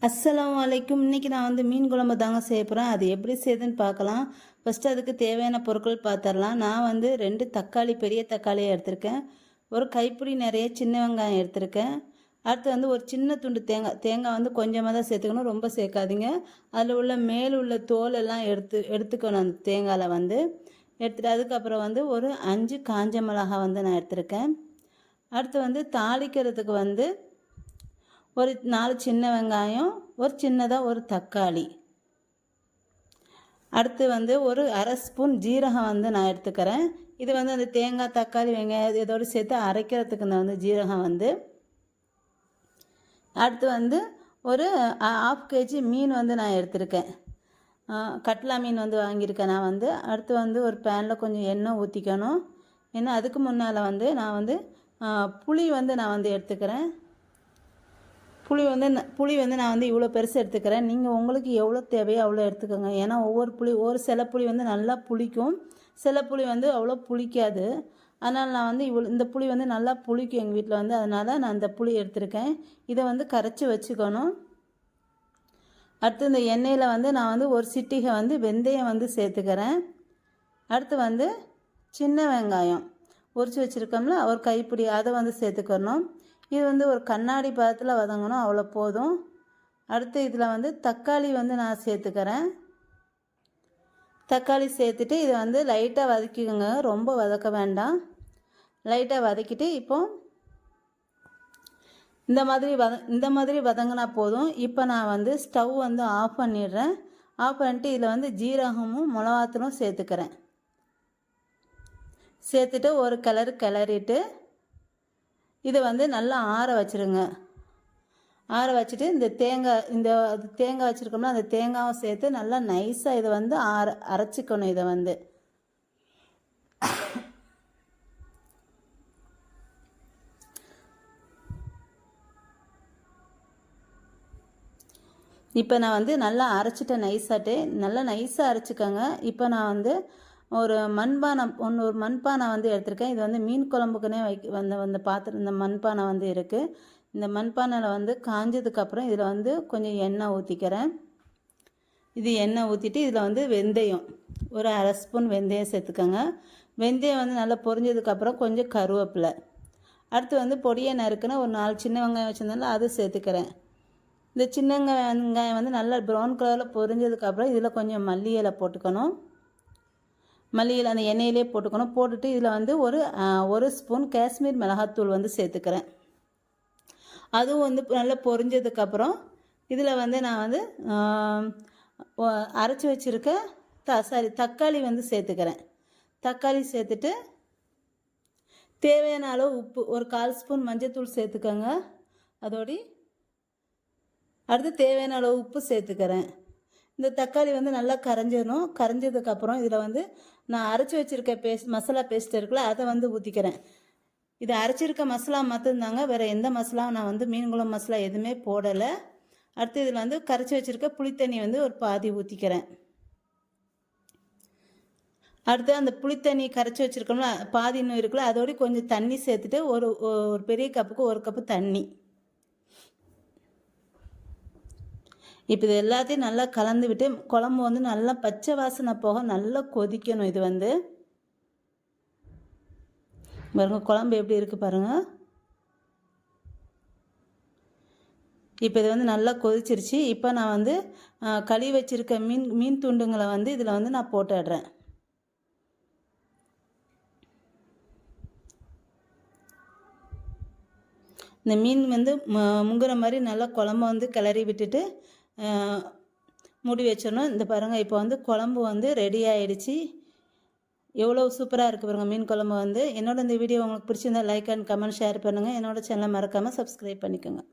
அஸ்ஸலாமு அலைக்கும். இன்றைக்கி நான் வந்து மீன் குழம்பு தாங்க செய்ய போகிறேன். அது எப்படி செய்யுதுன்னு பார்க்கலாம். ஃபஸ்ட்டு அதுக்கு தேவையான பொருட்கள் பார்த்துடலாம். நான் வந்து 2 தக்காளி, பெரிய தக்காளியை எடுத்திருக்கேன். ஒரு கைப்பிடி நிறைய சின்ன வெங்காயம் எடுத்திருக்கேன். அடுத்து வந்து ஒரு சின்ன துண்டு தேங்காய் வந்து கொஞ்சமாக தான் சேர்த்துக்கணும், ரொம்ப சேர்க்காதீங்க. அதில் உள்ள மேல் உள்ள தோல் எல்லாம் எடுத்துக்கணும். அந்த தேங்காயில் வந்து எடுத்துகிட்டு அதுக்கப்புறம் வந்து ஒரு 5 காஞ்ச மிளகாய் வந்து நான் எடுத்திருக்கேன். அடுத்து வந்து தாளிக்கிறதுக்கு வந்து ஒரு 4 சின்ன வெங்காயம், ஒரு சின்னதாக ஒரு தக்காளி. அடுத்து வந்து ஒரு அரை ஸ்பூன் ஜீரகம் வந்து நான் எடுத்துக்கிறேன். இது வந்து அந்த தேங்காய், தக்காளி, வெங்காயம் இதோடு சேர்த்து அரைக்கிறதுக்கு நான் வந்து ஜீரகம் வந்து. அடுத்து வந்து ஒரு 1/2 kg மீன் வந்து நான் எடுத்திருக்கேன். கட்லா மீன் வந்து வாங்கியிருக்கேன் நான் வந்து. அடுத்து வந்து ஒரு பேனில் கொஞ்சம் எண்ணெய் ஊற்றிக்கணும். ஏன்னா அதுக்கு முன்னால் வந்து நான் வந்து புளி வந்து நான் வந்து எடுத்துக்கிறேன். புளி வந்து நான் வந்து இவ்வளோ பெருசு எடுத்துக்கிறேன். நீங்கள் உங்களுக்கு எவ்வளோ தேவையோ அவ்வளோ எடுத்துக்கோங்க. ஏன்னா ஒரு சில புளி வந்து நல்லா புளிக்கும், சில புளி வந்து அவ்வளோ புளிக்காது. அதனால் நான் வந்து இந்த புளி வந்து நல்லா புளிக்கும் எங்கள் வீட்டில் வந்து. அதனால் நான் இந்த புளி எடுத்திருக்கேன். இதை வந்து கரைச்சி வச்சுக்கணும். அடுத்து இந்த எண்ணெயில் வந்து நான் வந்து ஒரு சிட்டிகை வந்து வெந்தயம் வந்து சேர்த்துக்கிறேன். அடுத்து வந்து சின்ன வெங்காயம் உரித்து வச்சுருக்கோம்ல, ஒரு கைப்பிடி அதை வந்து சேர்த்துக்கணும். இது வந்து ஒரு கண்ணாடி பதத்தில் வதங்கணும், அவ்வளோ போதும். அடுத்து இதில் வந்து தக்காளி வந்து நான் சேர்த்துக்கிறேன். தக்காளி சேர்த்துட்டு இதை வந்து லைட்டாக வதக்கிக்கோங்க, ரொம்ப வதக்க வேண்டாம். லைட்டாக வதக்கிட்டு இப்போ இந்த மாதிரி வதங்கினா போதும். இப்போ நான் வந்து ஸ்டவ் வந்து ஆஃப் பண்ணிடுறேன். ஆஃப் பண்ணிட்டு இதில் வந்து ஜீரகமும் மிளகாத்தூளும் சேர்த்துக்கிறேன். சேர்த்துட்டு ஒரு கிளறிட்டு இதை வந்து நல்லா ஆற வச்சுருங்க. ஆற வச்சுட்டு இந்த தேங்காய் வச்சுருக்கோம்னா அந்த தேங்காயும் சேர்த்து நல்லா நைஸாக இதை வந்து அரைச்சிக்கணும். இதை வந்து இப்போ நான் வந்து நல்லா அரைச்சிட்டேன், நல்லா நைஸாக அரைச்சிக்கோங்க. இப்போ நான் வந்து ஒரு மண்பானை வந்து எடுத்திருக்கேன். இது வந்து மீன் குழம்புக்குன்னே வந்த பாத்திரம். இந்த மண்பானை வந்து இருக்குது. இந்த மண்பானையில் வந்து காஞ்சதுக்கப்புறம் இதில் வந்து கொஞ்சம் எண்ணெய் ஊற்றிக்கிறேன். இது எண்ணெய் ஊற்றிட்டு இதில் வந்து வெந்தயம் ஒரு அரை ஸ்பூன் வெந்தயம் சேர்த்துக்கோங்க. வெந்தயம் வந்து நல்லா பொரிஞ்சதுக்கப்புறம் கொஞ்சம் கருவேப்பிலை. அடுத்து வந்து பொடியை நறுக்குன்னு ஒரு 4 சின்ன வெங்காயம் வச்சுருந்தாலும் அது சேர்த்துக்கிறேன். இந்த சின்ன வெங்காயம் வந்து நல்லா ப்ரௌன் கலரில் பொரிஞ்சதுக்கப்புறம் இதில் கொஞ்சம் மல்லி இலை போட்டுக்கணும். மல்லியில் அந்த எண்ணெயிலே போட்டுக்கணும். போட்டுட்டு இதில் வந்து ஒரு ஸ்பூன் காஷ்மீர் மிளகாத்தூள் வந்து சேர்த்துக்கிறேன். அதுவும் வந்து நல்லா பொரிஞ்சதுக்கப்புறம் இதில் வந்து நான் வந்து அரைச்சி வச்சுருக்க தக்காளி வந்து சேர்த்துக்கிறேன். தக்காளி சேர்த்துட்டு தேவையான அளவு உப்பு, ஒரு 1/4 ஸ்பூன் மஞ்சத்தூள் சேர்த்துக்கோங்க. அதோடு அடுத்து தேவையான அளவு உப்பு சேர்த்துக்கிறேன். இந்த தக்காளி வந்து நல்லா கரைஞ்சிடணும். கரைஞ்சதுக்கப்புறம் இதில் வந்து நான் அரைச்சி வச்சுருக்க மசாலா பேஸ்ட் இருக்குல்ல, அதை வந்து ஊற்றிக்கிறேன். இதை அரைச்சிருக்க மசாலா மட்டும்தாங்க, வேறு எந்த மசாலாவும் நான் வந்து மீன் குழம்பு மசாலா எதுவுமே போடலை. அடுத்து இதில் வந்து கரைச்சி வச்சுருக்க புளித்தண்ணி வந்து ஒரு பாதி ஊற்றிக்கிறேன். அடுத்து அந்த புளித்தண்ணி கரைச்சி வச்சுருக்கோம்ல, பாதி இன்னும் இருக்குல்ல, அதோடு கொஞ்சம் தண்ணி சேர்த்துட்டு ஒரு பெரிய கப்புக்கு 1 கப்பு தண்ணி. இப்போ இது எல்லாத்தையும் நல்லா கலந்து விட்டு குழம்பு வந்து நல்லா பச்சை வாசனை போக நல்லா கொதிக்கணும். இது வந்து பாருங்கள் குழம்பு எப்படி இருக்குது பாருங்கள். இப்போ இது வந்து நல்லா கொதிச்சிருச்சு. இப்போ நான் வந்து கழுவி வச்சுருக்க மீன் துண்டுங்களை வந்து இதில் வந்து நான் போட்டுடுறேன். இந்த மீன் வந்து முங்குற மாதிரி நல்லா குழம்பு வந்து கிளறி விட்டுட்டு மூடி வச்சிடணும். இந்த பாருங்கள் இப்போ வந்து குழம்பு வந்து ரெடி ஆகிடுச்சு. எவ்வளோ சூப்பராக இருக்குது பாருங்கள் மீன் குழம்பு வந்து. என்னோட இந்த வீடியோ உங்களுக்கு பிடிச்சிருந்தா லைக் அண்ட் கமெண்ட் ஷேர் பண்ணுங்கள். என்னோட சேனலை மறக்காமல் சப்ஸ்கிரைப் பண்ணிக்கோங்க.